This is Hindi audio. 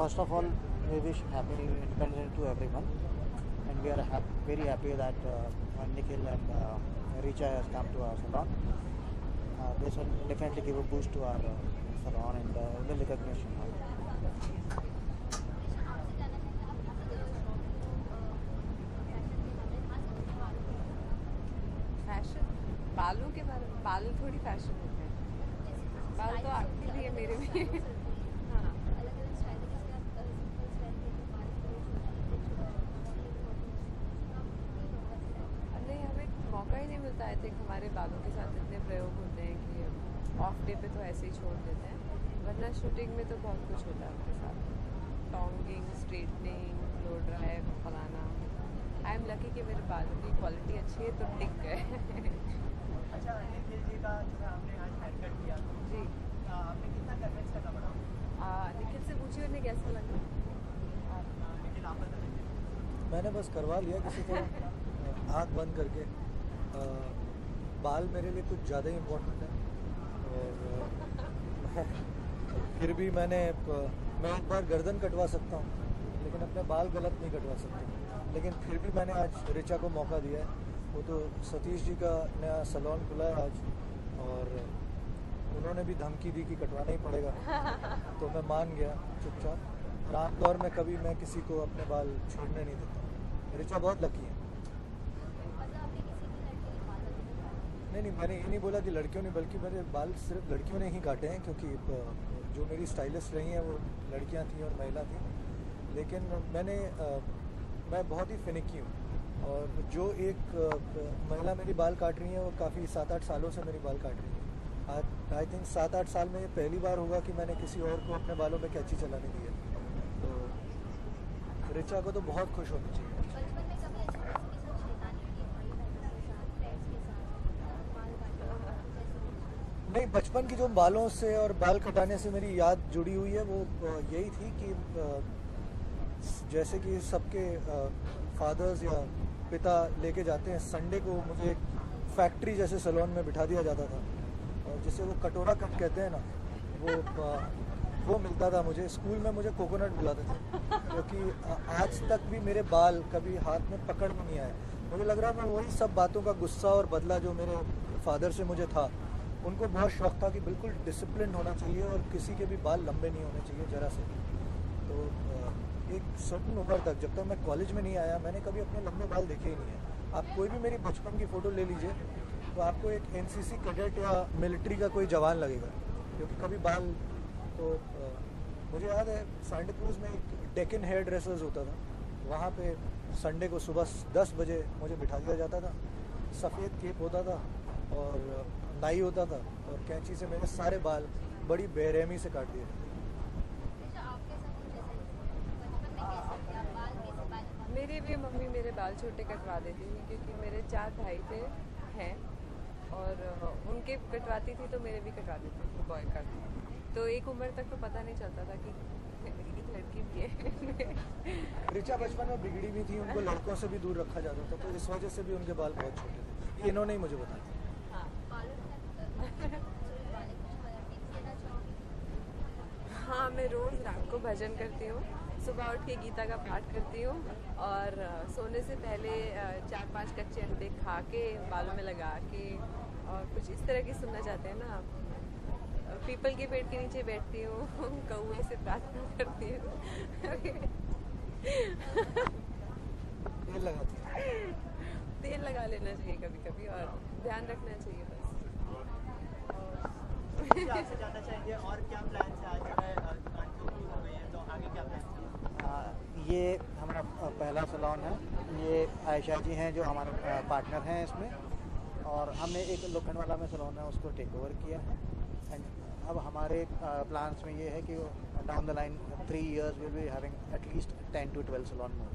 First of all, we wish happy independence to everyone, and we are very happy that Nikhil and Richa has come to our salon. This will definitely give a boost to our salon and the recognition. Fashion बालों के बारे में, बाल थोड़ी फैशन होते हैं, बाल तो आपके लिए मेरे भी। हाँ, नहीं हमें मौका ही नहीं मिलता। आई थिंक हमारे बालों के साथ इतने प्रयोग होते हैं कि ऑफ डे पे तो ऐसे ही छोड़ देते हैं, वरना शूटिंग में तो बहुत कुछ होता है आपके साथ, टोंगिंग, स्ट्रेटनिंग, ब्लो ड्राई, फलाना। आई एम लकी कि मेरे बालों की क्वालिटी अच्छी है तो टिक गए। अच्छा, निखिल जी का जो है आपने आज हेयर कट किया जी, आपने कितना कन्विंस करना पड़ा? निखिल से पूछिए उन्हें कैसा लगा। निखिल आप बता दीजिए। मैंने बस करवा लिया किसी तरह आँख बंद करके। बाल मेरे लिए कुछ ज़्यादा ही इम्पोर्टेंट है और फिर भी मैं एक बार गर्दन कटवा सकता हूँ लेकिन अपने बाल गलत नहीं कटवा सकता। लेकिन फिर भी मैंने आज रिचा को मौका दिया है। वो तो सतीश जी का नया सैलून खुला है आज और उन्होंने भी धमकी दी कि कटवाना ही पड़ेगा तो मैं मान गया चुपचाप। और आमतौर में कभी मैं किसी को अपने बाल छोड़ने नहीं देता। रिचा बहुत लकी है। नहीं, मैंने ये नहीं बोला कि लड़कियों ने, बल्कि मेरे बाल सिर्फ लड़कियों ने ही काटे हैं क्योंकि जो मेरी स्टाइलिस्ट रही हैं वो लड़कियां थी और महिला थी। लेकिन मैं बहुत ही फिनिकी हूँ और जो एक महिला मेरी बाल काट रही है वो काफ़ी 7-8 सालों से मेरी बाल काट रही है। आई थिंक 7-8 साल में ये पहली बार होगा कि मैंने किसी और को अपने बालों में कैंची चलाने दी है। तो रिचा को तो बहुत खुश होनी चाहिए। नहीं, बचपन की जो बालों से और बाल कटाने से मेरी याद जुड़ी हुई है वो यही थी कि जैसे कि सबके फादर्स या पिता लेके जाते हैं, संडे को मुझे एक फैक्ट्री जैसे सैलून में बिठा दिया जाता था और जिसे वो कटोरा कट कहते हैं ना, वो मिलता था मुझे। स्कूल में मुझे कोकोनट बुलाते थे क्योंकि आज तक भी मेरे बाल कभी हाथ में पकड़ में नहीं आए। मुझे लग रहा मैं वही सब बातों का गुस्सा और बदला जो मेरे फादर से मुझे था। उनको बहुत शौक था कि बिल्कुल डिसिप्लिन होना चाहिए और किसी के भी बाल लंबे नहीं होने चाहिए ज़रा से। तो एक सर्टन उम्र तक, जब तक मैं कॉलेज में नहीं आया, मैंने कभी अपने लंबे बाल देखे ही नहीं है। आप कोई भी मेरी बचपन की फ़ोटो ले लीजिए तो आपको एक एनसीसी कैडेट या मिलिट्री का कोई जवान लगेगा क्योंकि कभी बाल तो मुझे याद है सांता क्रूज में एक डेकन हेयर ड्रेसर्स होता था, वहाँ पे संडे को सुबह 10 बजे मुझे बिठा दिया जाता था। सफ़ेद केप होता था और नाई होता था और कैंची से मेरे सारे बाल बड़ी बेरहमी से काट दिए। मेरे भी मम्मी मेरे बाल छोटे कटवा देती थी क्योंकि मेरे 4 भाई थे हैं और उनके कटवाती थी तो मेरे भी कटवा देती थी बॉय कट। तो एक उम्र तक तो पता नहीं चलता था कि एक लड़की भी है। रिचा बचपन में बिगड़ी भी थी, उनको लड़कों से भी दूर रखा जाता था तो इस वजह से भी उनके बाल बहुत छोटे थे। ये इन्होंने ही मुझे बताया। हाँ, मैं रोज़ रात को भजन करती हूँ, सुबह उठ के गीता का पाठ करती हूँ और सोने से पहले 4-5 कच्चे अंडे खा के बालों में लगा के और कुछ इस तरह की सुनना चाहते हैं ना आप। पीपल के पेड़ के नीचे बैठती हूँ, कौवे से प्रार्थना करती हूँ। तेल लगा लेना चाहिए कभी कभी और ध्यान रखना चाहिए बस। आपसे जानना चाहेंगे और क्या प्लान है? आज जो है दुकान की ओपनिंग हो गई है तो आगे क्या प्लान है? ये हमारा पहला सैलून है। ये आयशा जी हैं जो हमारे पार्टनर हैं इसमें, और हमने एक लोखंडवाला में सैलून है उसको टेक ओवर किया है। एंड अब हमारे प्लान्स में ये है कि down the line 3 years will be having at least 10 to 12 salon more.